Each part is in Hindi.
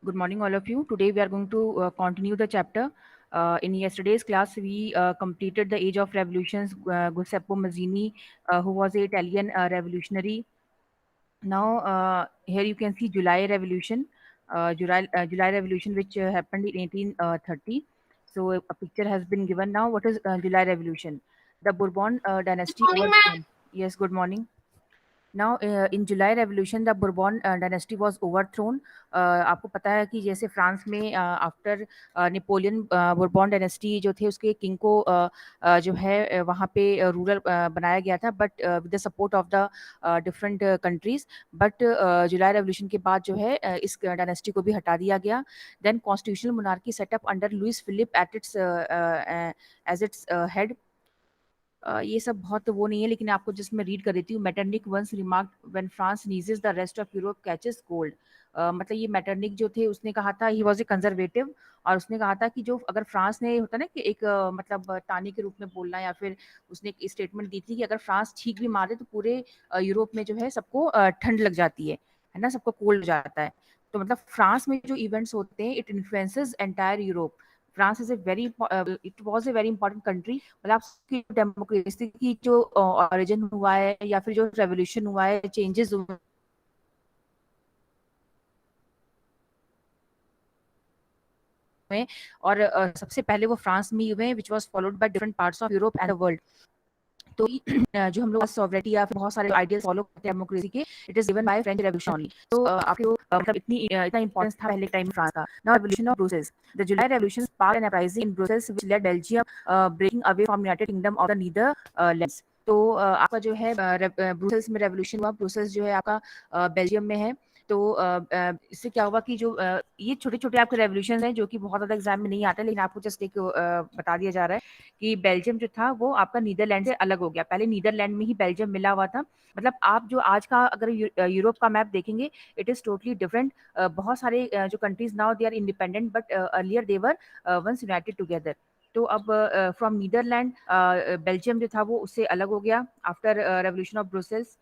Good morning, all of you. Today we are going to continue the chapter. In yesterday's class, we completed the Age of Revolutions. Giuseppe Mazzini, who was an Italian revolutionary. Now, here you can see July Revolution, July Revolution, which happened in 1830. So, a picture has been given now. What is July Revolution? The Bourbon dynasty Morning, ma'am. overthrown. Yes, good morning. Now, in July Revolution, the Bourbon dynasty was overthrown. आपको पता है कि जैसे फ्रांस में आफ्टर नेपोलियन बुरबॉन डायनेस्टी जो थे उसके किंग को जो है वहाँ पे रूरल बनाया गया था, but with the support of the different countries. But July revolution के बाद जो है इस डायनेस्टी को भी हटा दिया गया. Then constitutional monarchy setup under Louis Philippe at its as its head. ये सब बहुत वो नहीं है, लेकिन आपको जिसमें रीड कर देती हूँ. Metternich once remark when France sneezes the rest of Europe catches cold. मतलब ये मैटरनिक जो थे उसने कहा था, ही वाज ए कंजर्वेटिव, और उसने कहा था कि जो अगर फ्रांस ने होता ना कि एक मतलब ताने के रूप में बोलना, या फिर उसने एक स्टेटमेंट दी थी कि अगर फ्रांस छींक भी मारे तो पूरे यूरोप में जो है सबको ठंड लग जाती है ना, सबको कोल्ड हो जाता है. तो मतलब फ्रांस में जो इवेंट्स होते हैं, it influences entire Europe. France is a very it was a very important country. मतलब आपकी डेमोक्रेसी की जो ओरिजिन हुआ है या फिर जो रेवोल्यूशन हुआ है, चेंजेस हुए हैं, और सबसे पहले वो फ्रांस में ही हुए, which was followed by different parts of Europe and the world. तो जो हम लोग सॉवरेटी या फिर बहुत सारे आइडियाज फॉलो करते हैं डेमोक्रेसी के, it is given by French revolution only. तो आपके मतलब इतना इंपॉर्टेंस था पहले टाइम फ्रांस का. Now revolution of Brussels. The July revolution sparked an uprising in Brussels which led Belgium breaking away from United Kingdom of the Netherlands. तो आपका जो है ब्रुसेल्स में रेवोल्यूशन हुआ. ब्रुसेल्स जो है आपका बेल्जियम में है. तो इससे क्या हुआ कि जो ये छोटे छोटे आपके रेवोल्यूशन हैं जो कि बहुत ज़्यादा एग्जाम में नहीं आते, लेकिन आपको जस्ट एक बता दिया जा रहा है कि बेल्जियम जो था वो आपका नीदरलैंड से अलग हो गया. पहले नीदरलैंड में ही बेल्जियम मिला हुआ था. मतलब आप जो आज का अगर यूरोप का मैप देखेंगे, इट इज टोटली डिफरेंट. बहुत सारे जो countries now they are independent, but earlier they were once united together. तो अब फ्रॉम नीदरलैंड बेल्जियम जो था वो उससे अलग हो गया after revolution of Brussels.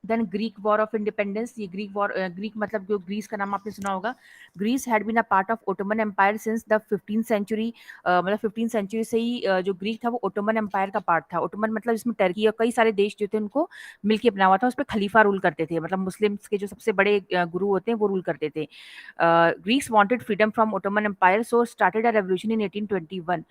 Then Greek war of independence. ये ग्रीक वॉर, ग्रीक मतलब जो ग्रीस का नाम आपने सुना होगा. Greece had been a part of Ottoman empire since the 15th century. मतलब 15th century से ही जो ग्रीक था वो ओटोमन एम्पायर का पार्ट था. ओटोमन मतलब इसमें टर्की और कई सारे देश जो थे उनको मिलके बना हुआ था. उस पर खलीफा रूल करते थे, मतलब मुस्लिम्स के जो सबसे बड़े गुरु होते हैं वो रूल करते थे. Greeks wanted freedom from Ottoman empire, so started a revolution in 1821.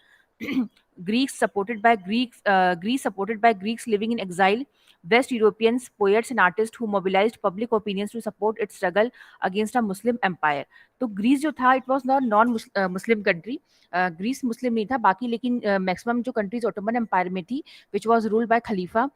Greece supported by Greeks living in exile, West Europeans, poets and artists who mobilized public opinions to support its struggle against a Muslim empire. तो ग्रीस जो था, it was not non Muslim country. Greece Muslim नहीं था बाकी, लेकिन मैक्सिमम जो कंट्रीज ओटोमन एम्पायर में थी, विच वाज रूल्ड बाय खलीफा,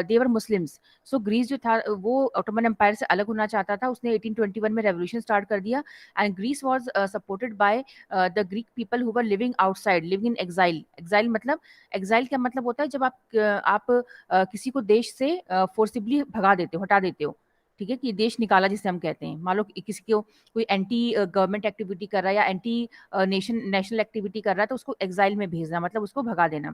देवर मुस्लिम्स. सो ग्रीस जो था वो ओटोमन एम्पायर से अलग होना चाहता था. उसने 1821 में रेवोल्यूशन स्टार्ट कर दिया. And Greece was supported by the Greek people who were living outside, living in exile. Exile मतलब, एक्साइल क्या मतलब होता है, जब आप किसी को देश से फोर्सिबली भगा देते हो, हटा देते हो. ठीक है, कि देश निकाला जिसे हम कहते हैं. मान लो कि किसी को कोई एंटी गवर्नमेंट एक्टिविटी कर रहा है या एंटी नेशनल एक्टिविटी कर रहा है, तो उसको एक्साइल में भेजना, मतलब उसको भगा देना.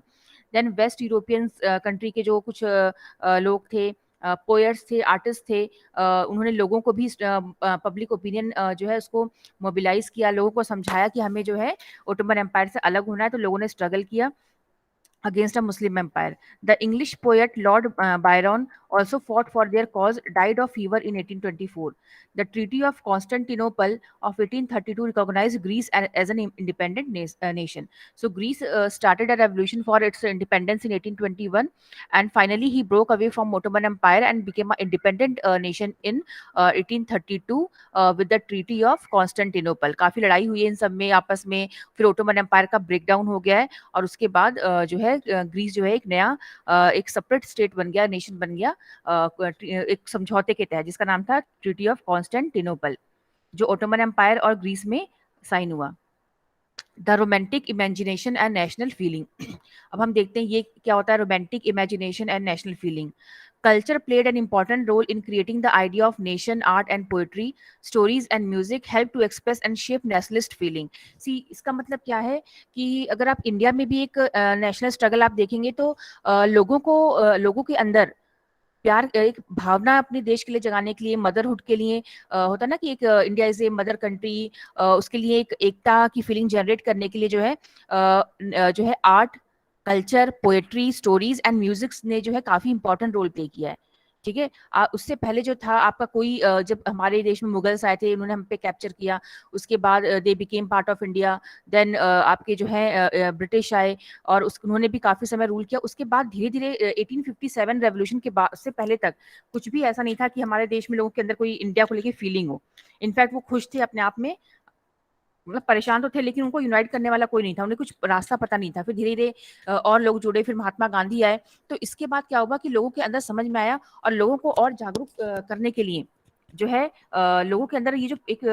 देन वेस्ट यूरोपियन कंट्री के जो कुछ लोग थे, पोएट्स थे, आर्टिस्ट थे, उन्होंने लोगों को भी पब्लिक ओपिनियन जो है उसको मोबिलाइज किया, लोगों को समझाया कि हमें जो है ओटोमन एम्पायर से अलग होना है. तो लोगों ने स्ट्रगल किया against a Muslim empire. The English poet Lord Byron also fought for their cause, died of fever in 1824. The Treaty of Constantinople of 1832 recognized Greece as an independent nation. So Greece started a revolution for its independence in 1821, and finally he broke away from Ottoman Empire and became an independent nation in 1832 with the Treaty of Constantinople. काफी लड़ाई हुई है इन सब में आपस में. फिर ओटोमन एम्पायर का ब्रेकडाउन हो गया है, और उसके बाद जो है ग्रीस जो है एक नया एक सेपरेट स्टेट बन गया, नेशन बन गया, एक समझौते के तहत जिसका नाम था ट्रीटी ऑफ कॉन्स्टेंटिनोपल, जो ओटोमन एम्पायर और ग्रीस में साइन हुआ. The romantic imagination and national feeling. अब हम देखते हैं ये क्या होता है, romantic imagination and national feeling. Culture played an important role in creating the idea of nation, art and poetry. Stories and music help to express and shape nationalist feeling. See, इसका मतलब क्या है कि अगर आप इंडिया में भी एक नेशनल स्ट्रगल आप देखेंगे, तो लोगों के अंदर प्यार, एक भावना अपने देश के लिए जगाने के लिए, मदरहुड के लिए, होता है ना कि एक India is a mother country, उसके लिए एक एकता की फीलिंग जनरेट करने के लिए जो है जो है art, culture, poetry, stories and musics ने जो है काफी इंपॉर्टेंट रोल प्ले किया है। ठीक है। उससे पहले जो था आपका कोई जब हमारे देश में मुगल्स आए थे, उन्होंने हम पे कैप्चर किया, उसके बाद they became part of India. Then आपके जो है ब्रिटिश आए और उन्होंने भी काफी समय रूल किया। उसके बाद धीरे धीरे 1857 रेवोल्यूशन के बाद से पहले तक कुछ भी ऐसा नहीं था कि हमारे देश में लोगों के अंदर कोई इंडिया को लेके फीलिंग हो। इनफैक्ट वो खुश थे अपने आप में, मतलब परेशान तो थे, लेकिन उनको यूनाइट करने वाला कोई नहीं था, उन्हें कुछ रास्ता पता नहीं था। फिर धीरे धीरे और लोग जुड़े, फिर महात्मा गांधी आए। तो इसके बाद क्या हुआ कि लोगों के अंदर समझ में आया, और लोगों को और जागरूक करने के लिए जो है लोगों के अंदर ये जो एक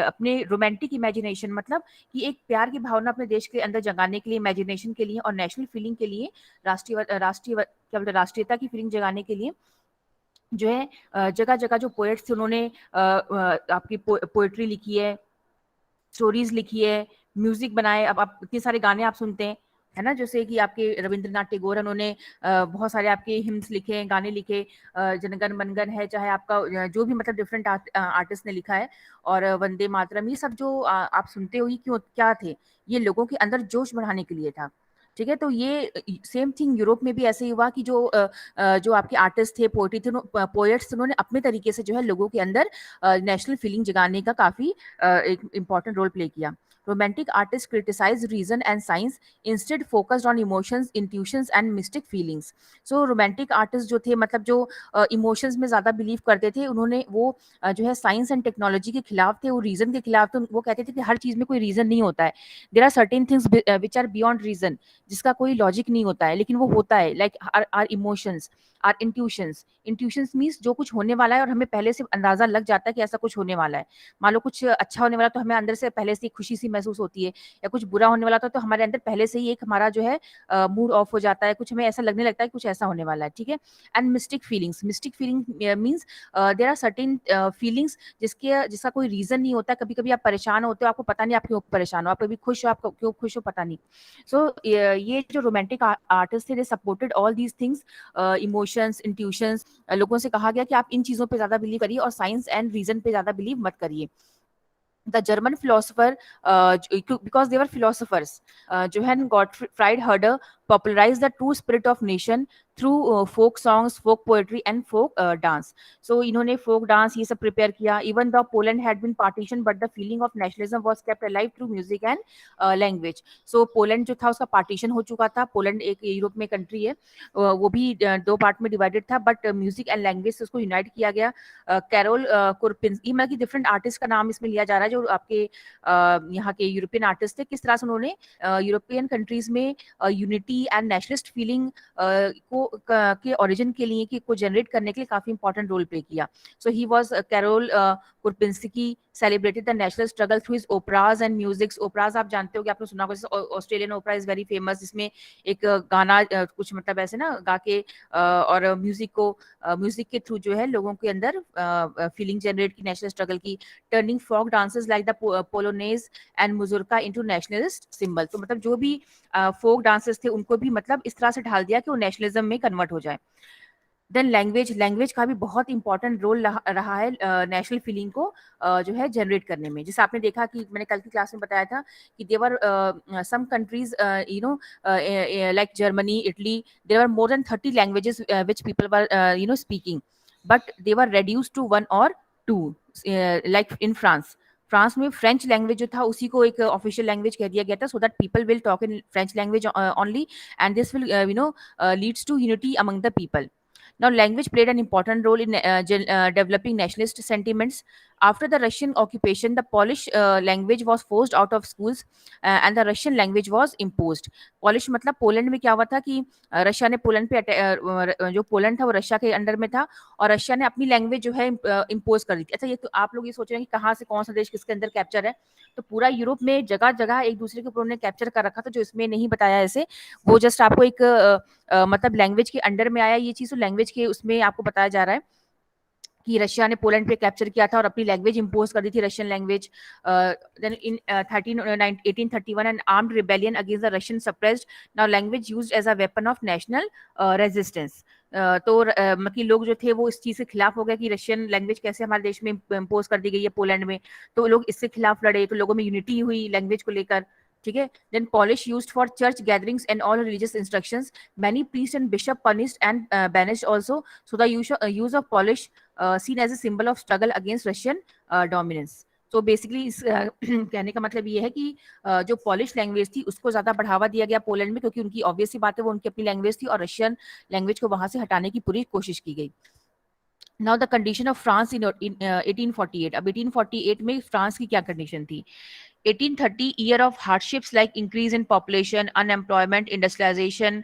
अपने रोमांटिक इमेजिनेशन, मतलब कि एक प्यार की भावना अपने देश के अंदर जगाने के लिए, इमेजिनेशन के लिए और नेशनल फीलिंग के लिए, क्या बोलते हैं, राष्ट्रीयता की फीलिंग जगाने के लिए जो है जगह जगह जो पोएट्स थे उन्होंने आपकी पोएट्री लिखी है, स्टोरीज लिखी है, म्यूजिक बनाए। अब आप इतने सारे गाने आप सुनते हैं, है ना, जैसे कि आपके रविंद्रनाथ टैगोर है, उन्होंने बहुत सारे आपके हिम्स लिखे हैं, गाने लिखे, जनगण मनगण है, चाहे आपका जो भी मतलब डिफरेंट आर्टिस्ट ने लिखा है, और वंदे मातरम, ये सब जो आप सुनते हो, ये क्यों क्या थे? ये लोगों के अंदर जोश बढ़ाने के लिए था। ठीक है। तो ये सेम थिंग यूरोप में भी ऐसे ही हुआ कि जो आपके आर्टिस्ट थे, पोएट्री थे, पोएट्स, उन्होंने अपने तरीके से जो है लोगों के अंदर नेशनल फीलिंग जगाने का काफी एक इम्पॉर्टेंट रोल प्ले किया। Romantic artist criticize reason and science, instead focused on emotions, intuitions and mystic feelings. So romantic artist जो थे, मतलब जो इमोशंस में ज्यादा बिलीव करते थे, उन्होंने वो जो है साइंस एंड टेक्नोलॉजी के खिलाफ थे, वो रीजन के खिलाफ थे। वो कहते थे कि हर चीज में कोई रीजन नहीं होता है, there are certain things which are beyond reason, जिसका कोई लॉजिक नहीं होता है, लेकिन वो होता है, like are emotions, are intuitions. Intuitions means जो कुछ होने वाला है और हमें पहले से अंदाजा लग जाता है कि ऐसा कुछ होने वाला है। मान लो कुछ अच्छा होने वाला, तो हमें अंदर से पहले से खुशी सी महसूस होती है, या कुछ बुरा होने वाला था तो हमारे अंदर पहले से ही एक हमारा जो है मूड ऑफ हो जाता है, कुछ हमें ऐसा लगने लगता है कि कुछ ऐसा होने वाला है। ठीक है। And mystic feeling means there are certain feelings जिसका कोई रीजन नहीं होता। कभी कभी आप परेशान होते हो, आपको पता नहीं आप क्यों परेशान हो, आप कभी खुश हो, आप क्यों खुश हो, पता नहीं। सो ये जो रोमांटिक आर्टिस्ट थे, they supported all these things, emotions, intuitions. लोगों से कहा गया कि आप इन चीजों पे ज्यादा बिलीव करिए और साइंस एंड रीजन पे ज्यादा बिलीव मत करिए। The German philosopher, because they were philosophers, Johann Gottfried Herder popularized the true spirit of nation through folk songs, folk poetry, and folk dance. So इन्होंने folk dance ये सब prepare किया. Even though Poland had been partitioned, but the feeling of nationalism was kept alive through music and language. So Poland जो था उसका partition हो चुका था. Poland एक यूरोप में कंट्री है, वो भी दो पार्ट में डिवाइडेड था, बट म्यूजिक एंड लैंग्वेज से उसको यूनाइट किया गया। कैरोल कुरपिंस्की, मतलब कि डिफरेंट आर्टिस्ट का नाम इसमें लिया जा रहा है जो आपके यहाँ के यूरोपियन आर्टिस्ट थे, किस तरह से उन्होंने यूरोपियन कंट्रीज में यूनिटी एंड नेशनलिस्ट फीलिंग के ओरिजिन के लिए, कि को जनरेट करने के लिए काफी इंपॉर्टेंट रोल प्ले किया। So he was Karol Kurpinski celebrated the national struggle through his operas and musics. Operas आप जानते हो कि आपने सुना होगा, जैसे Australian opera is very famous, जिसमें एक गाना कुछ मतलब ऐसे ना गा के और म्यूजिक के थ्रू जो है लोगों के अंदर फीलिंग जनरेट की नेशनल स्ट्रगल की। Turning folk dances like the polonaise and mazurka into nationalist symbol. तो मतलब जो भी फोक डांसेस थे उनको भी मतलब इस तरह से ढाल दिया कि वो नेशनलिज्म में कन्वर्ट हो जाए। देन लैंग्वेज का भी बहुत इंपॉर्टेंट रोल रहा है नेशनल फीलिंग को जो है जनरेट करने में। जैसे आपने देखा कि मैंने कल की क्लास में बताया था कि there were some countries you know like Germany, Italy, there are more than 30 languages which people were speaking, but they were reduced to one और टू। लाइक इन फ्रांस में फ्रेंच लैंग्वेज जो था उसी को एक ऑफिशियल लैंग्वेज कह दिया गया था, so that people will talk in French language only, and this will leads to unity among the people. Now, language played an important role in developing nationalist sentiments. After the Russian occupation, the Polish language was forced out of schools and the Russian language was imposed. Polish मतलब पोलैंड में क्या हुआ था कि रशिया ने पोलैंड पे जो पोलैंड था वो रशिया के अंडर में था, और रशिया ने अपनी लैंग्वेज जो है इम्पोज कर दी थी। अच्छा, ये तो आप लोग ये सोच रहे हैं कि कहाँ से कौन सा देश किसके अंदर कैप्चर है, तो पूरा यूरोप में जगह जगह एक दूसरे के ऊपर उन्होंने कैप्चर कर रखा था, जो इसमें नहीं बताया ऐसे। वो जस्ट आपको एक मतलब लैंग्वेज के अंडर में आया ये चीज, तो लैंग्वेज के उसमें आपको बताया जा रहा है कि रशिया ने पोलैंड पे कैप्चर किया था और अपनी लैंग्वेज इंपोज कर दी थी, Russian language. Then in 1831 an armed rebellion against the Russian suppressed now language used as a weapon of national resistance. तो मतलब लोग जो थे वो इस चीज के खिलाफ हो गए कि रशियन लैंग्वेज कैसे हमारे देश में इम्पोज कर दी गई है पोलैंड में, तो लोग इससे खिलाफ लड़े, तो लोगों में यूनिटी हुई लैंग्वेज को लेकर। ठीक है। Then Polish used for church gatherings and all religious instructions, many priests and bishop punished and banished also, so the use of Polish seen as a symbol of struggle against Russian dominance. तो बेसिकली इस कहने का मतलब ये है कि जो पॉलिश लैंग्वेज थी उसको ज्यादा बढ़ावा दिया गया पोलैंड में, क्योंकि उनकी ऑब्वियस सी बात है वो उनकी अपनी लैंग्वेज थी, और रशियन लैंग्वेज को वहां से हटाने की पूरी कोशिश की गई। Now the condition of France in 1848। अब 1848 में फ्रांस की क्या कंडीशन थी? 1830 year of hardships like increase in population, unemployment, industrialization,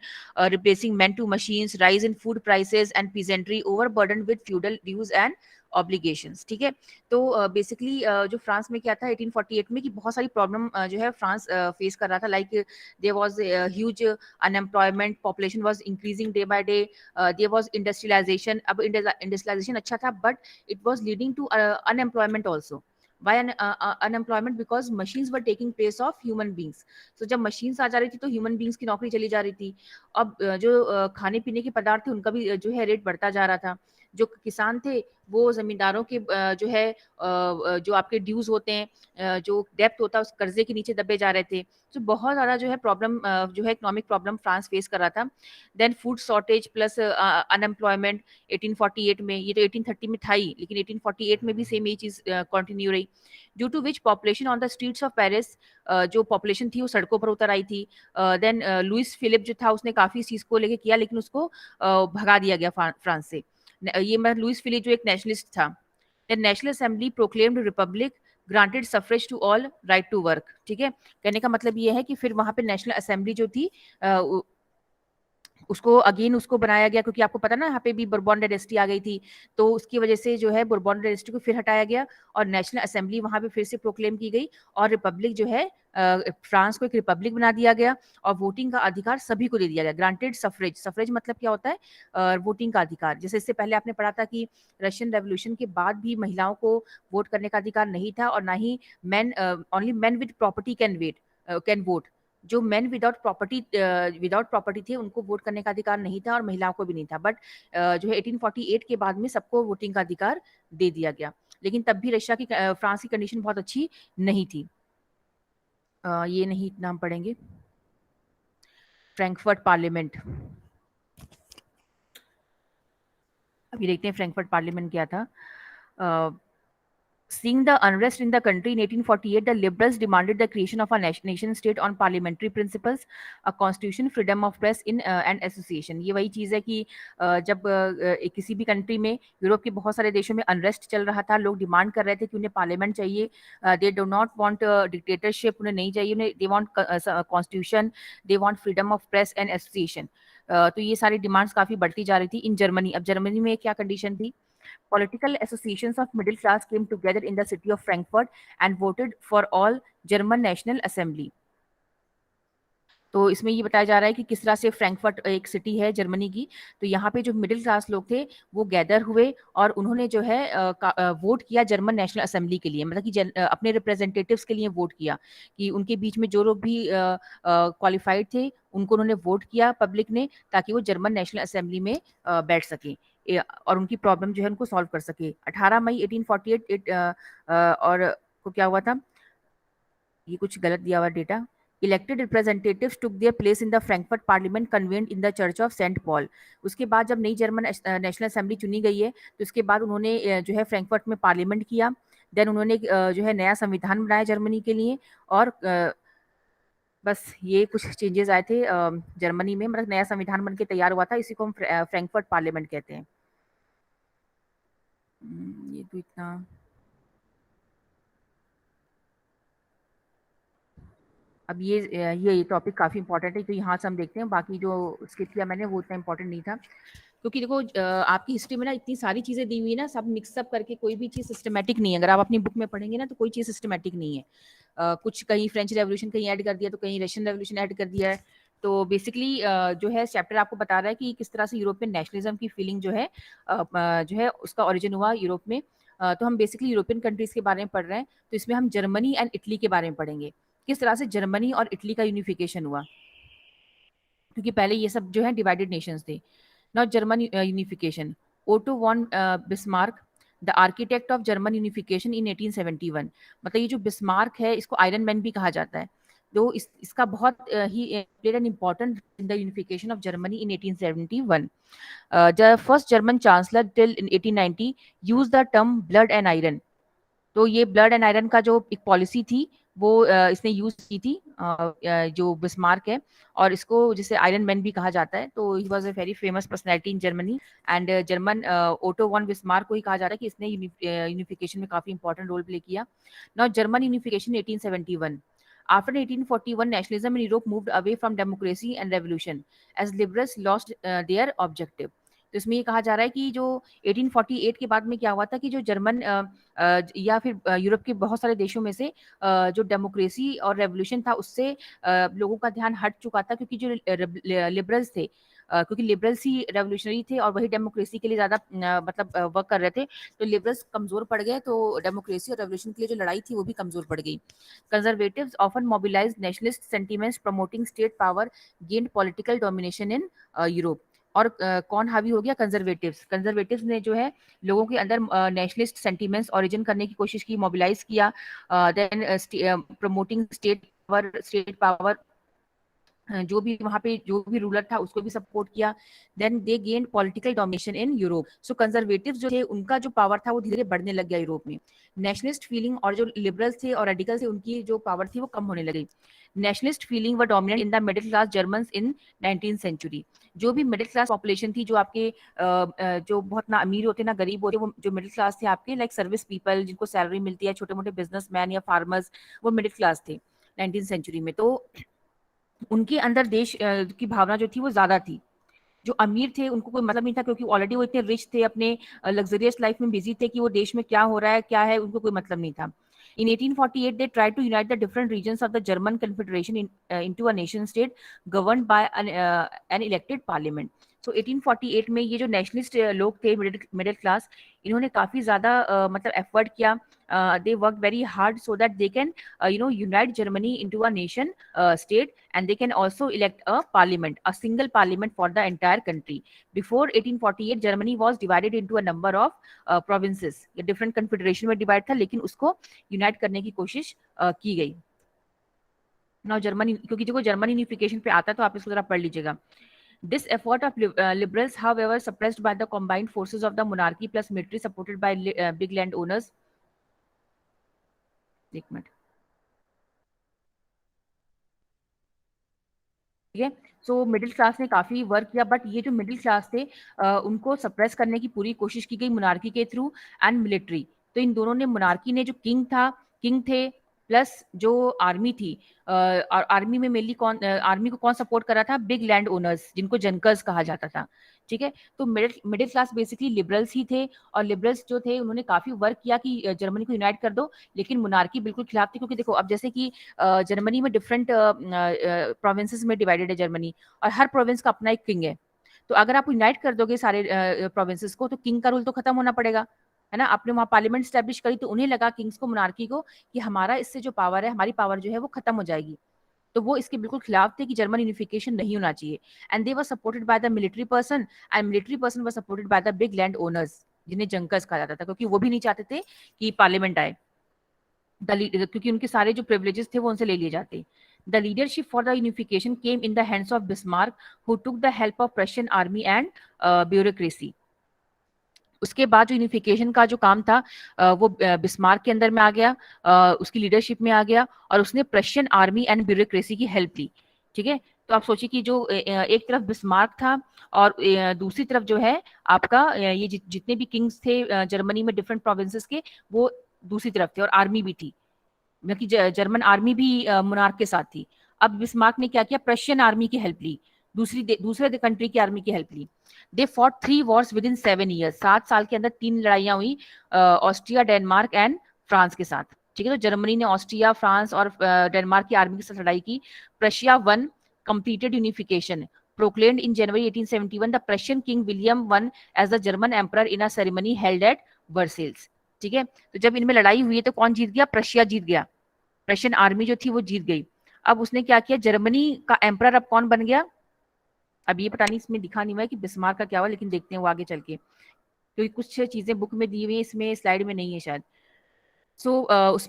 replacing men to machines, rise in food prices and peasantry, overburdened with feudal dues and obligations। ठीक है। तो बेसिकली जो फ्रांस में क्या था 1848 में, कि बहुत सारी प्रॉब्लम जो है फ्रांस फेस कर रहा था, like there was huge unemployment, population was increasing day by day, there was industrialization. अब इंडस्ट्रियलाइजेशन अच्छा था but it was leading to unemployment also. Why unemployment? Because machines were taking place of human beings. So जब machines आ जा रही थी तो human beings की नौकरी चली जा रही थी। अब जो खाने पीने के पदार्थ थे उनका भी जो है रेट बढ़ता जा रहा था। जो किसान थे वो जमींदारों के जो है जो आपके ड्यूज होते हैं, जो डेप्थ होता है उस कर्जे के नीचे दबे जा रहे थे। तो बहुत ज़्यादा जो है प्रॉब्लम जो है इकोनॉमिक प्रॉब्लम फ्रांस फेस कर रहा था। Then food shortage plus unemployment 1848 में, ये तो 1830 में था ही, लेकिन 1848 में भी सेम यही चीज़ कंटिन्यू रही। Due to which population on the streets of Paris, जो पॉपुलेशन थी वो सड़कों पर उतर आई थी। देन लुइस फिलिप जो था उसने काफ़ी इस चीज़ को लेके किया, लेकिन उसको भगा दिया गया फ्रांस से। ये मतलब लुइस फिलिप जो एक नेशनलिस्ट था। The national assembly proclaimed republic, granted suffrage to all, right to work. ठीक है। कहने का मतलब ये है कि फिर वहां पे नेशनल असेंबली जो थी उसको अगेन उसको बनाया गया, क्योंकि आपको पता ना यहाँ पे भी बुरबॉन डायनेस्टी आ गई थी, तो उसकी वजह से जो है बुरबॉन डायनेस्टी को फिर हटाया गया और नेशनल असेंबली वहां पे फिर से प्रोक्लेम की गई, और रिपब्लिक जो है फ्रांस को एक रिपब्लिक बना दिया गया, और वोटिंग का अधिकार सभी को दे दिया गया। ग्रांटेड सफरेज, सफरेज मतलब क्या होता है? वोटिंग का अधिकार। जैसे इससे पहले आपने पढ़ा था कि रशियन रेवोल्यूशन के बाद भी महिलाओं को वोट करने का अधिकार नहीं था, और ना ही man, only man with property can vote. जो मेन विदाउट प्रॉपर्टी थे उनको वोट करने का अधिकार नहीं था, और महिलाओं को भी नहीं था। बट जो है 1848 के बाद में सबको वोटिंग का अधिकार दे दिया गया, लेकिन तब भी रशिया की फ्रांस की कंडीशन बहुत अच्छी नहीं थी। ये नहीं नाम पढ़ेंगे। फ्रैंकफर्ट पार्लियामेंट, अभी देखते हैं फ्रैंकफर्ट पार्लियामेंट क्या था। Seeing the unrest in the country in 1848, the liberals demanded the creation of a nation state on parliamentary principles, a constitution, freedom of press in and association। ये वही चीज़ है कि जब किसी भी कंट्री में, यूरोप के बहुत सारे देशों में अनरेस्ट चल रहा था, लोग डिमांड कर रहे थे कि उन्हें पार्लियामेंट चाहिए। They do not want dictatorship, उन्हें नहीं चाहिए, उन्हें they want constitution, they want freedom of press and association. तो ये सारी डिमांड्स काफ़ी बढ़ती जा रही थी इन जर्मनी। अब जर्मनी में क्या कंडीशन थी? Political associations of middle class came together in the city of Frankfurt and voted for all German National Assembly। तो इसमें ये बताया जा रहा है कि किस तरह से फ्रैंकफर्ट एक सिटी है जर्मनी की, तो यहाँ पे जो मिडिल क्लास लोग थे वो गैदर हुए और उन्होंने जो है वोट किया जर्मन नेशनल असेंबली के लिए, मतलब कि अपने रिप्रेजेंटेटिव्स के लिए वोट किया, कि उनके बीच में जो लोग भी क्वालिफाइड थे उनको उन्होंने वोट किया पब्लिक ने, ताकि वो जर्मन नेशनल असेंबली में बैठ सके और उनकी प्रॉब्लम जो है उनको सॉल्व कर सके। 18 मई 1848 और को क्या हुआ था, ये कुछ गलत दिया हुआ data. Elected representatives took their place in the Frankfurt parliament convened in the church of saint Paul. उसके बाद जब नई जर्मन नेशनल असेंबली चुनी गई है तो उसके बाद उन्होंने जो है फ्रैंकफर्ट में पार्लियामेंट किया। देन उन्होंने जो है नया संविधान बनाया जर्मनी के लिए, और बस ये कुछ चेंजेस आए थे जर्मनी में, मतलब नया संविधान बन के तैयार हुआ था, इसी को हम फ्रैंकफर्ट पार्लियामेंट कहते हैं। ये तो इतना, अब ये टॉपिक काफ़ी इंपॉर्टेंट है, तो यहाँ से हम देखते हैं, बाकी जो स्किप किया मैंने वो इतना इंपॉर्टेंट नहीं था, क्योंकि देखो आपकी हिस्ट्री में ना इतनी सारी चीज़ें दी हुई है ना, सब मिक्सअप करके कोई भी चीज़ सिस्टमेटिक नहीं है। अगर आप अपनी बुक में पढ़ेंगे ना तो कोई चीज़ सिस्टमेटिक नहीं है। कुछ कहीं फ्रेंच रेवोल्यूशन कहीं ऐड कर दिया, तो कहीं रशियन रेवोल्यूशन ऐड कर दिया है, तो बेसिकली जो है चैप्टर आपको बता रहा है कि किस तरह से यूरोपियन नेशनलिज्म की फीलिंग जो है जो है उसका ओरिजिन हुआ यूरोप में। तो हम बेसिकली यूरोपियन कंट्रीज के बारे में पढ़ रहे हैं, तो इसमें हम जर्मनी एंड इटली के बारे में पढ़ेंगे, किस तरह से जर्मनी और इटली का यूनिफिकेशन हुआ, क्योंकि पहले ये सब जो है डिवाइडेड नेशंस थे। Not German unification, Otto von Bismarck, the architect of German unification in 1871। मतलब ये जो बिस्मार्क है इसको आयरन मैन भी कहा जाता है। तो इसका बहुत he played an important in the unification of Germany in 1871। The first German chancellor till in 1890 use the term blood and iron. तो ये ब्लड एंड आयरन का जो एक पॉलिसी थी वो इसने यूज की थी, जो बिस्मार्क है, और इसको जिसे आयरन मैन भी कहा जाता है। तो he was a very famous personality in Germany and German auto von Bismarck को ही कहा जाता है कि इसने यूनिफिकेशन में काफी इंपॉर्टेंट रोल प्ले किया। Now German unification 1871। After 1841, nationalism in Europe moved away from democracy and revolution as liberals lost their objective. तो इसमें ये कहा जा रहा है कि जो 1848 के बाद में क्या हुआ था कि जो जर्मन या फिर यूरोप के बहुत सारे देशों में से जो डेमोक्रेसी और रेवोल्यूशन था उससे लोगों का ध्यान हट चुका था, क्योंकि जो लिबरल्स थे, क्योंकि लिबरल्स ही रेवोल्यूशनरी थे और वही डेमोक्रेसी के लिए ज़्यादा मतलब वर्क कर रहे थे। तो लिबरल्स कमज़ोर पड़ गए, तो डेमोक्रेसी और रेवोल्यूशन के लिए जो लड़ाई थी वो भी कमज़ोर पड़ गई। Conservatives often mobilized nationalist sentiments promoting state power gained political domination in Europe. और कौन हावी हो गया? कंजर्वेटिव्स ने जो है लोगों के अंदर नेशनलिस्ट सेंटीमेंट्स ओरिजिन करने की कोशिश की, मोबिलाइज किया, देन प्रमोटिंग स्टेट पावर, जो भी वहां पे जो भी रूलर था उसको भी सपोर्ट किया। Then they gain political domination in Europe. So conservative जो थे उनका जो पावर था वो धीरे धीरे बढ़ने लग गया यूरोप में। नेशनलिस्ट फीलिंग और जो लिबरल्स थे और रेडिकल्स थे उनकी जो पावर थी वो कम होने लगी। नेशनलिस्ट फीलिंग व dominant in the middle class Germans in 19th century. जो भी मिडिल क्लास पॉपुलेशन थी, जो आपके जो बहुत ना अमीर होते ना गरीब होते, वो जो मिडिल क्लास थे आपके, लाइक सर्विस पीपल जिनको सैलरी मिलती है, छोटे मोटे बिजनेसमैन या फार्मर्स, वो मिडिल क्लास थे 19th सेंचुरी में। तो उनके अंदर देश की भावना जो थी वो ज्यादा थी। जो अमीर थे उनको कोई मतलब नहीं था, क्योंकि ऑलरेडी वो इतने रिच थे, अपने लग्जरियस लाइफ में बिजी थे, कि वो देश में क्या हो रहा है क्या है उनको कोई मतलब नहीं था। In 1848, they tried to unite the different regions of the German Confederation into a nation state governed by an elected parliament. So 1848 में ये जो नेशनलिस्ट लोग थे, मिडिल क्लास, इन्होंने काफी ज्यादा मतलब एफर्ट किया। They work very hard so that they can unite Germany into a nation state, and they can also elect a parliament, a single parliament for the entire country. Before 1848, Germany was divided into a number of provinces. ये different confederation में divide था, लेकिन उसको यूनाइट करने की कोशिश की गई। नाउ जर्मनी, क्योंकि जो जर्मन यूनिफिकेशन पे आता है तो आप इसको जरा पढ़ लीजिएगा। This effort of liberals however suppressed by the combined forces of the monarchy plus military supported by big land owners. एक मिनट, ठीक है। सो मिडिल क्लास ने काफी वर्क किया, बट ये जो मिडिल क्लास थे उनको सप्रेस करने की पूरी कोशिश की गई मोनार्की के थ्रू एंड मिलिट्री। तो इन दोनों ने, मोनार्की ने जो किंग थे प्लस जो आर्मी थी, और आर्मी में मेनली कौन, आर्मी को कौन सपोर्ट कर रहा था? बिग लैंड ओनर्स, जिनको जनकर्स कहा जाता था। ठीक है। तो middle middle class basically liberals ही थे, और लिबरल्स जो थे उन्होंने काफी वर्क किया कि जर्मनी को यूनाइट कर दो, लेकिन मोनार्की बिल्कुल खिलाफ थी। क्योंकि देखो अब जैसे कि जर्मनी में डिफरेंट प्रोविंसेस में डिवाइडेड है जर्मनी, और हर प्रोविंस का अपना एक किंग है। तो अगर आप यूनाइट कर दोगे सारे प्रोविंसेस को, तो किंग का रूल तो खत्म होना पड़ेगा, है ना। आपने वहां पार्लियामेंट स्टैब्लिश करी, तो उन्हें लगा, किंग्स को, मोनार्की को, कि हमारा इससे जो पावर है, हमारी पावर जो है वो खत्म हो जाएगी। तो वो इसके बिल्कुल खिलाफ थे कि जर्मन यूनिफिकेशन नहीं होना चाहिए। And they were supported by the military person, and military person were supported by the big land owners, जिन्हें जंकर्स कहा जाता था, क्योंकि वो भी नहीं चाहते थे कि पार्लियामेंट आए, क्योंकि उनके सारे जो प्रिविलेजेस थे वो उनसे ले लिए जाते। The leadership for the unification came in the hands of Bismarck, who took the help of Prussian army and bureaucracy. उसके बाद जो यूनिफिकेशन का जो काम था वो बिस्मार्क के अंदर में आ गया, उसकी लीडरशिप में आ गया, और उसने प्रशियन आर्मी एंड ब्यूरोक्रेसी की हेल्प ली। ठीक है। तो आप सोचिए कि जो एक तरफ बिस्मार्क था, और दूसरी तरफ जो है आपका ये जितने भी किंग्स थे जर्मनी में डिफरेंट प्रोविंसेस के, वो दूसरी तरफ थे, और आर्मी भी थी, मतलब कि जर्मन आर्मी भी मोनार्क के साथ थी। अब बिस्मार्क ने क्या किया? प्रशियन आर्मी की हेल्प ली, दूसरे कंट्री की आर्मी की हेल्प ली। They fought 3 wars within 7 years. 7 साल के अंदर 3 लड़ाइयां हुई, ऑस्ट्रिया, डेनमार्क एंड फ्रांस के साथ। ठीक है। तो जर्मनी ने ऑस्ट्रिया, फ्रांस और डेनमार्क की आर्मी के साथ लड़ाई की। Prussia one, completed unification. Proclaimed in January 1871, the Prussian king William I as the German emperor in a ceremony held at Versailles. ठीक है, तो जब इनमें लड़ाई हुई तो कौन जीत गया? प्रशिया जीत गया, प्रशियन आर्मी जो थी वो जीत गई। अब उसने क्या किया, जर्मनी का एम्परर अब कौन बन गया? अब ये पता नहीं इसमें दिखा नहीं हुआ है कि बिस्मार्क का क्या हुआ, लेकिन देखते हैं वो आगे चल के, क्योंकि कुछ चीजें बुक में दी हुई है, इसमें स्लाइड में नहीं है शायद। सो उस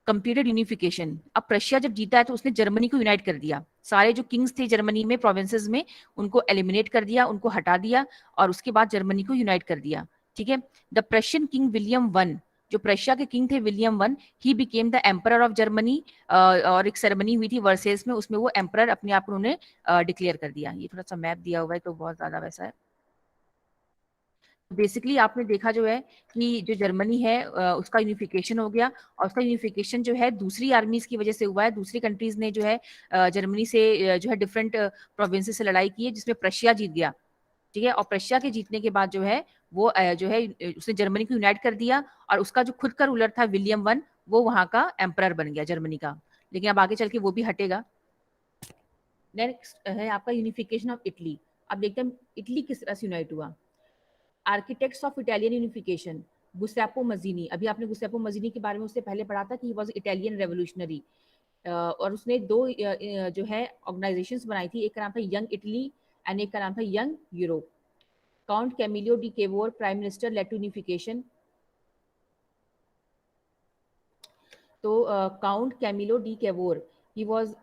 कंप्लीटेड यूनिफिकेशन। अब प्रशिया जब जीता है तो उसने जर्मनी को यूनाइट कर दिया, सारे जो किंग्स थे जर्मनी में प्रोविंसेस में उनको एलिमिनेट कर दिया, उनको हटा दिया, और उसके बाद जर्मनी को यूनाइट कर दिया। ठीक है, the Prussian king William one, जो प्रशिया के किंग थे William one, he became the emperor of Germany. और एक सेरेमनी हुई थी वर्सेस में, उसमें वो एम्परर अपने आप उन्होंने डिक्लेयर कर दिया। ये थोड़ा सा मैप दिया हुआ है तो बहुत ज्यादा वैसा है। बेसिकली आपने देखा जो है कि जो जर्मनी है उसका यूनिफिकेशन हो गया, और उसका यूनिफिकेशन जो है दूसरी आर्मीज की वजह से हुआ है। दूसरी कंट्रीज ने जो है जर्मनी से जो है डिफरेंट प्रोविंसेस से लड़ाई की है, जिसमें प्रशिया जीत गया। ठीक है, और प्रशिया के जीतने के बाद जो है वो जो है उसने जर्मनी को यूनाइट कर दिया, और उसका जो खुद का रूलर था विलियम वन, वो वहां का एम्परर बन गया जर्मनी का। लेकिन अब आगे चल के वो भी हटेगा। नेक्स्ट है आपका यूनिफिकेशन ऑफ इटली। अब देखते हैं इटली किस तरह से यूनाइट हुआ। Architects of Italian unification, गुस्टैपो मजीनी। अभी आपने गुस्टैपो मजीनी के बारे में उससे पहले पढ़ा था कि ही वाज इटालियन रेवोल्यूशनरी, और उसने दो जो है ऑर्गेनाइजेशंस बनाई थी, एक का नाम था यंग इटली एंड एक का नाम था young Europe. Count Camillo de Cavour prime minister led to unification. तो count Camillo de Cavour, he was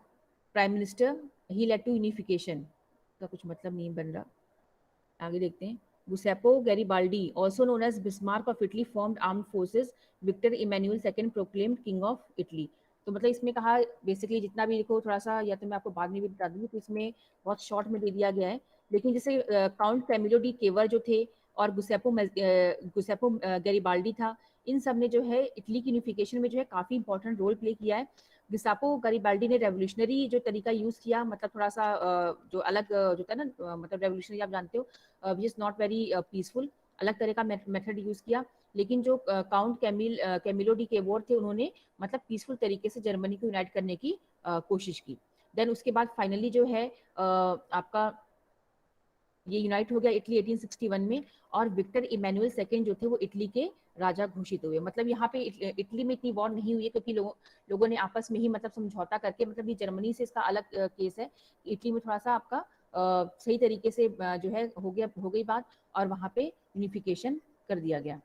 prime minister, he led to unification. का कुछ मतलब नहीं बन रहा, आगे देखते हैं। Giuseppe Garibaldi, also known as Bismarck of Italy, formed armed forces. Victor Emmanuel II proclaimed king of Italy. तो मतलब इसमें कहा बेसिकली जितना भी देखो थोड़ा सा, या तो मैं आपको बाद में भी बता दूंगी, तो इसमें बहुत शॉर्ट में दे दिया गया है। लेकिन जैसे काउंट कैमिलो डी केवर जो थे, और गुसेपो गैरिबाल्डी था, इन सब ने जो है इटली की यूनिफिकेशन में जो है काफी इंपॉर्टेंट रोल प्ले किया है। गिस्टापो गैरिबाल्डी ने रेवोल्यूशनरी जो तरीका यूज किया, मतलब थोड़ा सा जो अलग जो था ना, मतलब रेवोल्यूशनरी आप जानते हो which is not very peaceful, अलग तरह का मेथड यूज किया। लेकिन जो काउंट कैमिलो डी केवोर थे, उन्होंने मतलब पीसफुल तरीके से जर्मनी को यूनाइट करने की कोशिश की। देन उसके बाद फाइनली जो है आपका ये यूनाइट हो गया इटली 1861 में, और विक्टर इमैनुअल सेकेंड जो थे वो इटली के राजा घोषित हुए। मतलब यहाँ पे इटली में इतनी वॉर नहीं हुई है, क्योंकि लोगों ने आपस में ही मतलब समझौता करके, मतलब ये जर्मनी से इसका अलग केस है। इटली में थोड़ा सा आपका सही तरीके से जो है हो गई बात, और वहां पे यूनिफिकेशन कर दिया गया।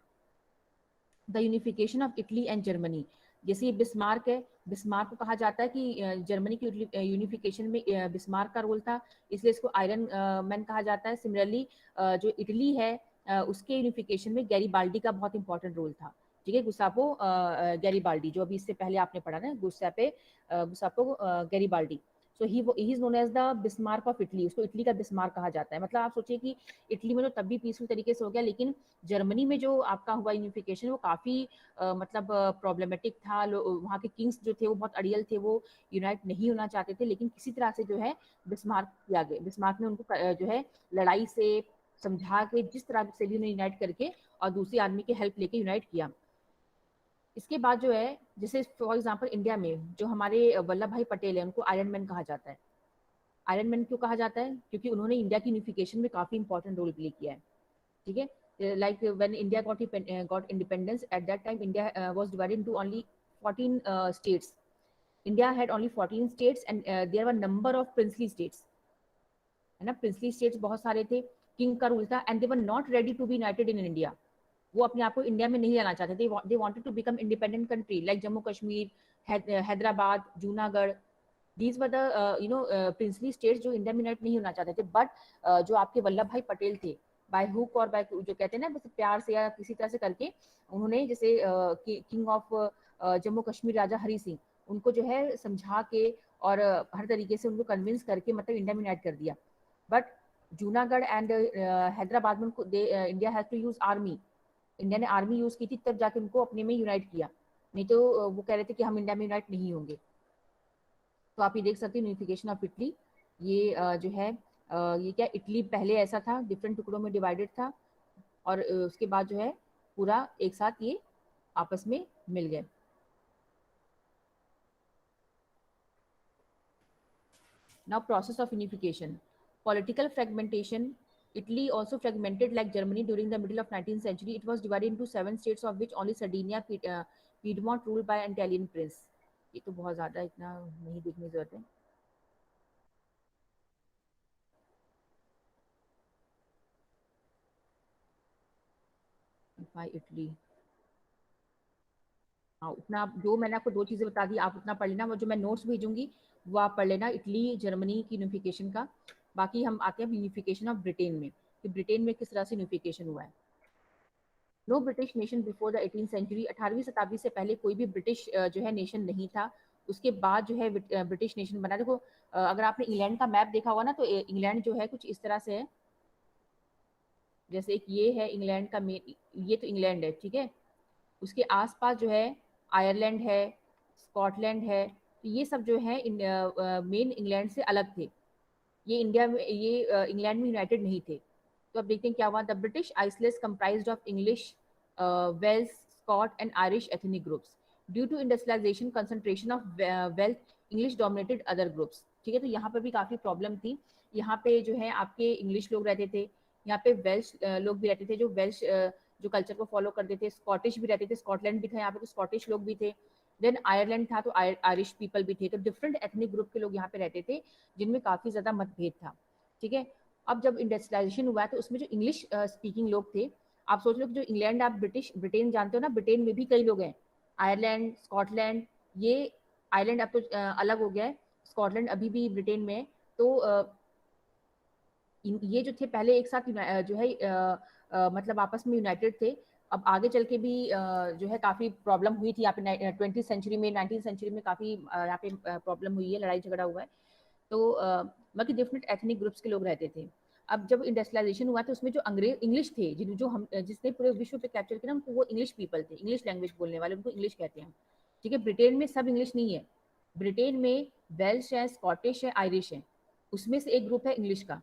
The unification of Italy and Germany, जैसे ये बिस्मार्क है, बिस्मार्क को कहा जाता है कि जर्मनी की यूनिफिकेशन में बिस्मार्क का रोल था, इसलिए इसको आयरन मैन कहा जाता है। सिमिलरली जो इटली है उसके यूनिफिकेशन में गैरीबाल्डी का बहुत इंपॉर्टेंट रोल था। ठीक है, गुस्तापो गैरीबाल्डी, जो अभी इससे पहले आपने पढ़ा ना, गुस्तापो Garibaldi. So he is known as the Bismarck of Italy, उसको इटली का बिस्मार्क कहा जाता है। मतलब आप सोचिए कि इटली में तो तब भी पीसफुल तरीके से हो गया, लेकिन जर्मनी में जो आपका हुआ यूनिफिकेशन वो काफी मतलब प्रॉब्लमेटिक था। वहाँ के किंग्स जो थे वो बहुत अड़ियल थे, वो यूनाइट नहीं होना चाहते थे, लेकिन किसी तरह से जो है बिस्मार्क किया गया। बिस्मार्क ने उनको जो है लड़ाई से समझा के, जिस तरह से भी उन्हें यूनाइट करके और दूसरी आर्मी की हेल्प लेके यूनाइट किया। इसके बाद जो है, जैसे फॉर एग्जाम्पल इंडिया में जो हमारे वल्लभ भाई पटेल है, उनको आयरन मैन कहा जाता है। आयरन मैन क्यों कहा जाता है? क्योंकि उन्होंने इंडिया की यूनिफिकेशन में काफी इंपॉर्टेंट रोल प्ले किया है। ठीक है, like when India got independence, at that time India was divided into only 14 states. India had only 14 states, and there were number of princely states, है ना। प्रिंसली स्टेट्स बहुत सारे थे, किंग का रूल था, and they were not ready to be united in India. वो अपने आप को इंडिया में नहीं लाना चाहते थे। They wanted to become independent country, like Jammu Kashmir, Hyderabad, Junagadh. These were the princely states जो इंडिया में यूनाइट नहीं होना चाहते थे। बट जो आपके वल्लभ भाई पटेल थे, बाय हुक और बाय, जो कहते हैं ना, बस प्यार से या किसी तरह से करके, उन्होंने जैसे किंग ऑफ जम्मू कश्मीर राजा हरी सिंह, उनको जो है समझा के और हर तरीके से उनको कन्विंस करके मतलब इंडिया में यूनाइट कर दिया। बट जूनागढ़ एंड हैदराबाद में उनको India has to use army, India ने आर्मी यूज की थी, तब जाके उनको अपने में यूनाइट किया। नहीं तो वो कह रहे थे कि हम इंडिया में यूनाइट नहीं होंगे। तो आप ये देख सकते हैं यूनिफिकेशन ऑफ इटली। ये जो है ये क्या, इटली पहले ऐसा था, डिफरेंट टुकड़ों में डिवाइडेड था, और उसके बाद जो है पूरा एक साथ ये आपस में मिल गए। Now, process of unification. Political fragmentation. Italy also fragmented like Germany during the middle of 19th century. It was divided into 7 states, of which only Sardinia, Piedmont ruled by an Italian prince. ये तो बहुत ज़्यादा इतना नहीं देखने की जरूरत है. By Italy. हाँ, उतना जो मैंने आपको दो चीज़ें बता दी, आप उतना पढ़ लेना. वो जो मैं नोट्स भेजूंगी वो आप पढ़ लेना, इटली जर्मनी की यूनिफिकेशन का. बाकी हम आते हैं यूनिफिकेशन ऑफ ब्रिटेन में, कि ब्रिटेन में किस तरह से यूनिफिकेशन हुआ है. Know British nation before the 18th century. 18वीं शताब्दी से पहले कोई भी ब्रिटिश जो है नेशन नहीं था. उसके बाद जो है ब्रिटिश नेशन बना. देखो अगर आपने इंग्लैंड का मैप देखा होगा ना, तो इंग्लैंड जो है कुछ इस तरह से है. जैसे एक ये है इंग्लैंड का मेन, ये तो इंग्लैंड है, ठीक है. उसके आसपास जो है आयरलैंड है, स्कॉटलैंड है. तो ये सब जो है मेन इंग्लैंड से अलग थे. ये इंडिया में, ये इंग्लैंड में यूनाइटेड नहीं थे. तो अब देखते हैं क्या हुआ. The British islands comprised of English, Wales, Scot and Irish ethnic groups. Due to industrialization concentration of wealth, English dominated other groups. ठीक है, तो यहाँ पर भी काफ़ी प्रॉब्लम थी. यहाँ पे जो है आपके इंग्लिश लोग रहते थे, यहाँ पे वेल्श लोग भी रहते थे, जो वेल्श जो कल्चर को फॉलो करते थे. स्कॉटिश भी रहते थे, स्कॉटलैंड भी था यहाँ पे, तो स्कॉटिश लोग भी थे. देन आयरलैंड था, तो आयरिश पीपल भी थे. तो डिफरेंट एथनिक ग्रुप के लोग यहाँ पे रहते थे, जिनमें काफ़ी ज़्यादा मतभेद था. ठीक है. अब जब इंडस्ट्रियलाइजेशन हुआ तो उसमें जो इंग्लिश स्पीकिंग लोग थे, आप सोच लो कि जो इंग्लैंड, आप ब्रिटेन जानते हो ना, ब्रिटेन में भी कई लोग हैं. आयरलैंड, स्कॉटलैंड, ये आयरलैंड अब तो अलग हो गया है, स्कॉटलैंड अभी भी ब्रिटेन में है. तो ये जो थे पहले एक साथ जो है मतलब आपस में यूनाइटेड थे. अब आगे चल के भी जो है काफ़ी प्रॉब्लम हुई थी यहाँ पे 20th century में, 19th century में काफ़ी यहाँ पे प्रॉब्लम हुई है, लड़ाई झगड़ा हुआ है. तो बाकी डिफरेंट एथनिक ग्रुप्स के लोग रहते थे. अब जब इंडस्ट्रियलाइजेशन हुआ तो उसमें जो अंग्रेज इंग्लिश थे, जो हम जिसने पूरे विश्व पे कैप्चर किया ना, उनको वो इंग्लिश पीपल थे, इंग्लिश लैंग्वेज बोलने वाले, उनको इंग्लिश कहते हैं. ठीक है. ब्रिटेन में सब इंग्लिश नहीं है. ब्रिटेन में वेल्श है, स्कॉटिश है, आयरिश है. उसमें से एक ग्रुप है इंग्लिश का.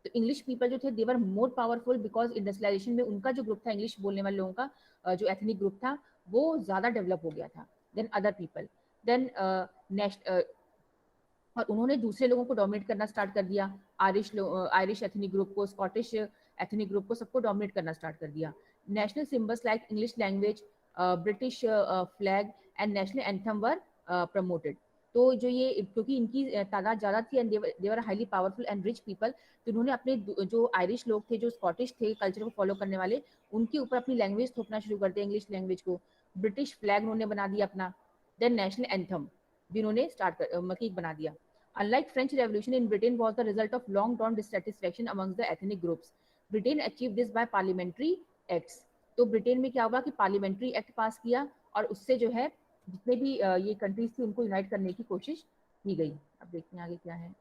तो इंग्लिश पीपल जो थे, दे वर मोर पावरफुल, बिकॉज इंडस्ट्रियलाइजेशन में उनका जो ग्रुप था, इंग्लिश बोलने वाले लोगों का जो एथनिक ग्रुप था, वो ज़्यादा डेवलप हो गया था देन अदर पीपल. देन और उन्होंने दूसरे लोगों को डोमिनेट करना स्टार्ट कर दिया. आयरिश एथनिक ग्रुप को, स्कॉटिश एथनिक ग्रुप को, सबको डोमिनेट करना स्टार्ट कर दिया. National symbols like English language, British flag and national anthem were promoted. तो जो ये, क्योंकि इनकी तादाद ज़्यादा थी and they were highly powerful and rich people, तो उन्होंने अपने जो आयरिश लोग थे, जो स्कॉटिश थे कल्चर को फॉलो करने वाले, उनके ऊपर अपनी लैंग्वेज थोपना शुरू कर दिया, इंग्लिश लैंग्वेज को. ब्रिटिश फ्लैग उन्होंने बना दिया अपना. देन नेशनल एंथम भी उन्होंने मतलब बना दिया. Unlike French Revolution, in Britain was the result of long-drawn dissatisfaction amongst the ethnic groups. Britain achieved this by parliamentary acts. तो ब्रिटेन में क्या हुआ कि पार्लियामेंट्री एक्ट पास किया, और उससे जो है जितने भी ये कंट्रीज थी उनको यूनाइट करने की कोशिश की गई. अब देखते हैं आगे क्या है.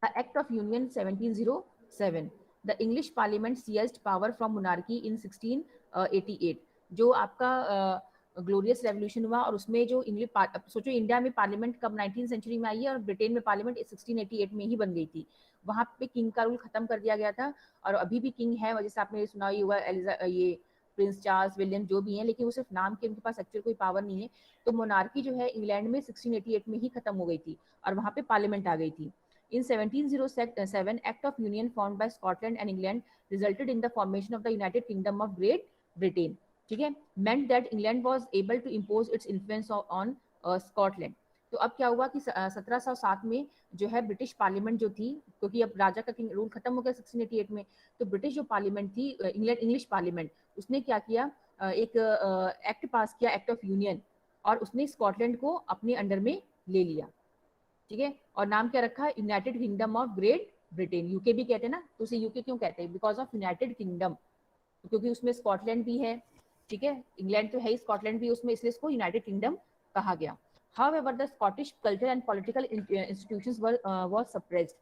Act of Union 1707. The English Parliament seized power from monarchy in 1688. जो आपका ग्लोरियस रेवोल्यूशन हुआ, और उसमें जो इंग्लिश, सोचो इंडिया में पार्लियामेंट कब 19th century में आई है, और ब्रिटेन में पार्लियामेंट 1688 में ही बन गई थी. वहाँ पे किंग का रूल खत्म कर दिया गया था, और अभी भी किंग है, जैसे आपने सुना ही हुआ ये प्रिंस चार्ल्स, विलियम जो भी हैं, लेकिन वो सिर्फ नाम के, उनके पास एक्चुअल कोई पावर नहीं है. तो मोनार्की जो है इंग्लैंड में 1688 में ही खत्म हो गई थी, और वहाँ पे पार्लियामेंट आ गई थी. In 1707, Act of Union formed by Scotland and England resulted in the formation of the United Kingdom of Great Britain. ठीक है, meant that England was able to impose its influence on Scotland. तो अब क्या हुआ कि 1707 में जो है ब्रिटिश पार्लियामेंट जो थी, क्योंकि अब राजा का किंग रूल खत्म हो गया 1688 में, तो ब्रिटिश जो पार्लियामेंट थी, इंग्लैंड इंग्लिश पार्लियामेंट, उसने क्या किया, एक एक्ट पास किया, एक्ट ऑफ यूनियन, और उसने स्कॉटलैंड को अपने अंडर में ले लिया. ठीक है, और नाम क्या रखा, United Kingdom of great Britain. UK भी कहते हैं ना, तो उसे यूके क्यों कहते हैं, बिकॉज ऑफ यूनाइटेड किंगडम, क्योंकि उसमें स्कॉटलैंड भी है. ठीक है, इंग्लैंड तो है ही, स्कॉटलैंड भी उसमें, इसलिए इसको यूनाइटेड किंगडम कहा गया. However, the Scottish culture and political institutions was suppressed.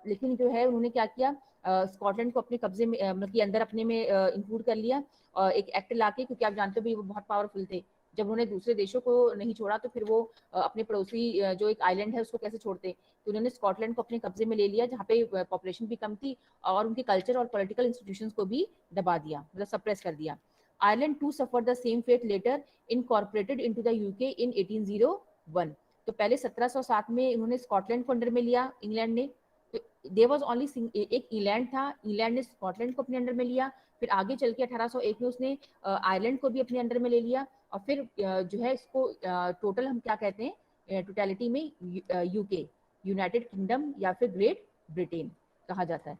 लेकिन जो है उन्होंने क्या किया, स्कॉटलैंड को अपने कब्जे में, मतलब कि अंदर अपने में इंक्लूड कर लिया, एक एक्ट लाके, क्योंकि आप जानते हो भी वो बहुत पावरफुल थे. जब उन्होंने दूसरे देशों को नहीं छोड़ा, तो फिर वो अपने पड़ोसी जो एक आइलैंड है उसको कैसे छोड़ते. तो उन्होंने स्कॉटलैंड को अपने कब्जे में ले लिया, जहाँ पे पॉपुलेशन भी कम थी, और उनके कल्चर और पॉलिटिकल इंस्टीट्यूशंस को भी दबा दिया, मतलब सप्रेस कर दिया. Ireland too suffered the same fate later, incorporated into the UK in 1800. One. तो पहले 1707 में उन्होंने स्कॉटलैंड को अंडर में लिया इंग्लैंड ने। तो देयर वाज ओनली एक इंग्लैंड था, इंग्लैंड ने स्कॉटलैंड को अपने अंडर में लिया। फिर आगे चल के 1801 में उसने आयरलैंड को भी अपने अंडर में ले लिया। और फिर जो है इसको टोटल हम क्या कहते हैं, टोटलिटी में यूके, यूनाइटेड किंगडम या फिर ग्रेट ब्रिटेन कहा जाता है।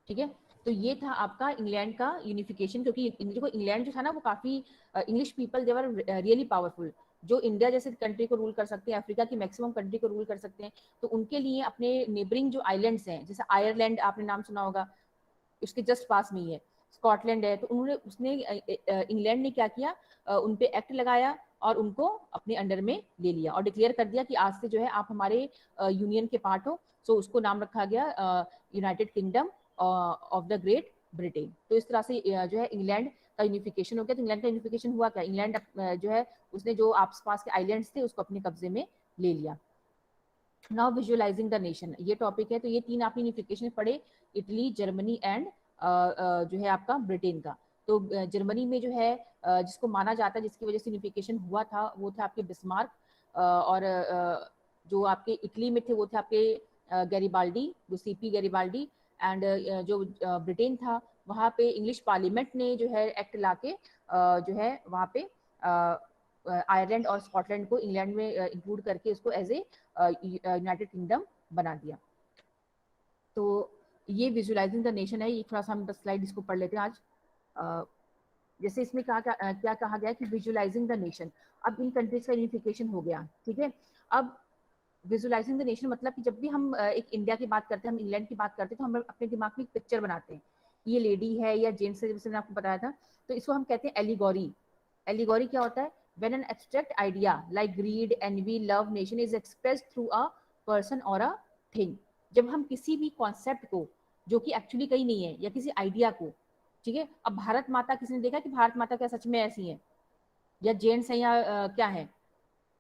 ठीक है, तो ये था आपका इंग्लैंड का यूनिफिकेशन, क्योंकि देखो इंग्लैंड जो था ना वो काफी English people they were really powerful. जो इंडिया जैसे कंट्री को रूल कर सकते हैं, अफ्रीका की मैक्सिमम कंट्री को रूल कर सकते हैं, तो उनके लिए अपने नेबरिंग जो आइलैंड्स हैं, जैसे आयरलैंड आपने नाम सुना होगा, उसके जस्ट पास में ही है। स्कॉटलैंड है, तो उन्होंने उसने इंग्लैंड ने क्या किया, उन पे एक्ट लगाया और उनको अपने अंडर में ले लिया और डिक्लेयर कर दिया कि आज से जो है आप हमारे यूनियन के पार्ट हो। सो उसको नाम रखा गया United Kingdom of the great Britain. तो इस तरह से जो है इंग्लैंड का यूनिफिकेशन हो गया। तो इंग्लैंड का यूनिफिकेशन हुआ क्या, इंग्लैंड जो है उसने जो आस पास के आइलैंड्स थे उसको अपने कब्जे में ले लिया। नाउ विजुअलाइजिंग द नेशन, ये टॉपिक है। तो ये तीन आपने यूनिफिकेशन पढ़े, इटली, जर्मनी एंड जो है आपका ब्रिटेन का। तो जर्मनी में जो है जिसको माना जाता है जिसकी वजह से यूनिफिकेशन हुआ था वो थे आपके बिस्मार्क, और जो आपके इटली में थे वो थे आपके गैरिबाल्डी, जो सीपी गैरिबाल्डी। एंड जो ब्रिटेन था वहाँ पे इंग्लिश पार्लियामेंट ने जो है एक्ट लाके जो है वहाँ पे आयरलैंड और स्कॉटलैंड को इंग्लैंड में इंक्लूड करके उसको एज ए यूनाइटेड किंगडम बना दिया। तो ये विजुअलाइजिंग द नेशन है। ये थोड़ा सा हम बस स्लाइड इसको पढ़ लेते हैं आज। जैसे इसमें क्या कहा गया कि विजुअलाइजिंग द नेशन, अब इन कंट्रीज का यूनिफिकेशन हो गया। ठीक है, अब विजुअलाइजिंग द नेशन मतलब कि जब भी हम एक इंडिया की बात करते हैं, हम इंग्लैंड की बात करते हैं, तो हम अपने दिमाग में एक पिक्चर बनाते हैं, ये लेडी है या जेंट्स है, जैसे मैंने आपको बताया था। तो इसको हम कहते हैं एलिगोरी। एलिगोरी क्या होता है, when an abstract idea like greed, envy, love, nation is expressed through a person और अ थिंग। जब हम किसी भी कॉन्सेप्ट को, जो कि एक्चुअली कहीं नहीं है, या किसी आइडिया को, ठीक है, अब भारत माता, किसी ने देखा कि भारत माता क्या सच में ऐसी है, या जेंट्स है, या क्या है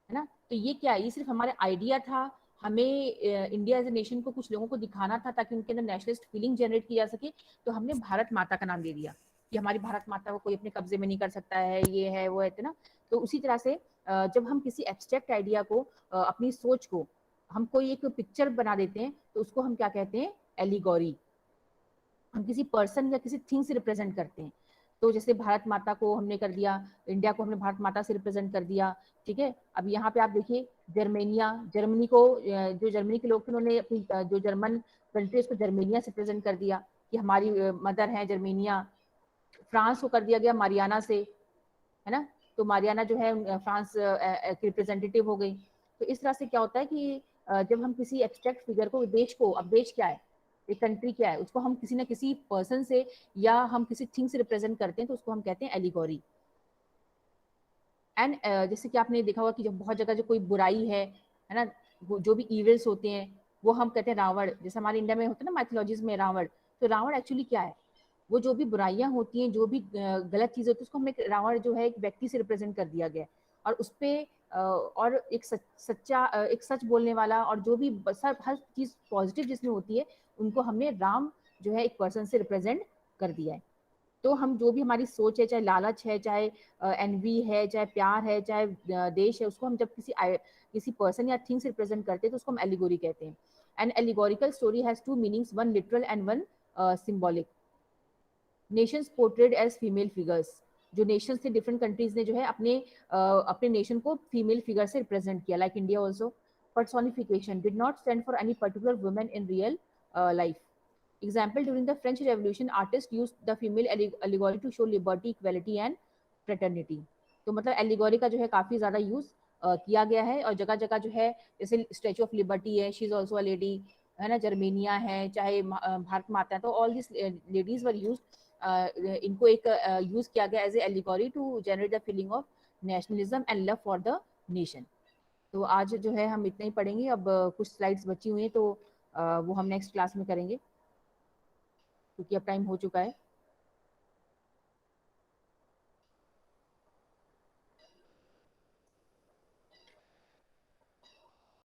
ना। तो ये क्या है, ये सिर्फ हमारा आइडिया था। हमें इंडिया एज ए नेशन को कुछ लोगों को दिखाना था ताकि उनके अंदर नेशनलिस्ट फीलिंग जनरेट की जा सके। तो हमने भारत माता का नाम दे दिया कि हमारी भारत माता को कोई अपने कब्जे में नहीं कर सकता है, ये है वो है, ना। तो उसी तरह से जब हम किसी एब्स्ट्रैक्ट आइडिया को, अपनी सोच को, हम कोई एक पिक्चर बना देते हैं, तो उसको हम क्या कहते हैं, एलिगोरी। हम किसी पर्सन या किसी थिंग से रिप्रेजेंट करते हैं। तो जैसे भारत माता को हमने कर दिया, इंडिया को हमने भारत माता से रिप्रेजेंट कर दिया। ठीक है, अब यहाँ पे आप देखिए जर्मेनिया, जर्मनी को जो जर्मनी के लोग थे उन्होंने अपनी जो जर्मन कंट्री उसको जर्मेनिया से रिप्रेजेंट कर दिया कि हमारी मदर है जर्मेनिया। फ्रांस को कर दिया गया मारियाना से, है ना। तो मारियाना जो है फ्रांस की रिप्रेजेंटेटिव हो गई। तो इस तरह से क्या होता है कि जब हम किसी एब्स्ट्रैक्ट फिगर को, देश को, अब देश क्या है, एक कंट्री क्या है, उसको हम किसी ना किसी पर्सन से या हम किसी थिंग से रिप्रेजेंट करते हैं, तो उसको हम कहते हैं एलिगोरी। एंड जैसे कि आपने देखा होगा कि जब बहुत जगह जो कोई बुराई है ना, जो भी इविल्स होते हैं, वो हम कहते हैं रावण। जैसे हमारे इंडिया में होता है ना माइथोलॉजीज में रावण, तो रावण एक्चुअली क्या है, वो जो भी बुराइयां होती हैं, जो भी गलत चीजें होती है, उसको हमें रावण जो है एक व्यक्ति से रिप्रेजेंट कर दिया गया है। और उसपे और एक सच्चा, एक सच बोलने वाला, और जो भी हर चीज पॉजिटिव जिसमें होती है, उनको हमने राम जो है एक पर्सन से रिप्रेजेंट कर दिया है। तो हम जो भी हमारी सोच है, चाहे लालच है, चाहे एनवी है, चाहे प्यार है, चाहे देश है, उसको हम जब किसी पर्सन या थिंग से रिप्रेजेंट करते हैं, तो उसको हम एलिगोरी कहते हैं। And allegorical story has two meanings, one literal and one symbolic. Nations portrayed as female figures, जो नेशंस थे, डिफरेंट कंट्रीज ने जो है अपने नेशन को फीमेल फिगर से रिप्रेजेंट किया, like India also. Personification did not stand for any particular women in real life. Example, during the French Revolution, artists used the female allegory to show liberty, equality and fraternity. तो मतलब एलिगोरी का जो है काफी ज्यादा यूज किया गया है, और जगह जगह जो है, जैसे स्टेचू ऑफ लिबर्टी है, she is also a lady, है ना, जर्मेनिया है, चाहे भारत माता है, तो all this ladies were use, इनको एक यूज किया गया as a allegory to generate the feeling of nationalism and love for the nation. तो आज जो है हम इतना ही पढ़ेंगे। अब कुछ स्लाइड्स बची हुई हैं, तो वो हम नेक्स्ट क्लास में करेंगे, क्योंकि अब टाइम हो चुका है।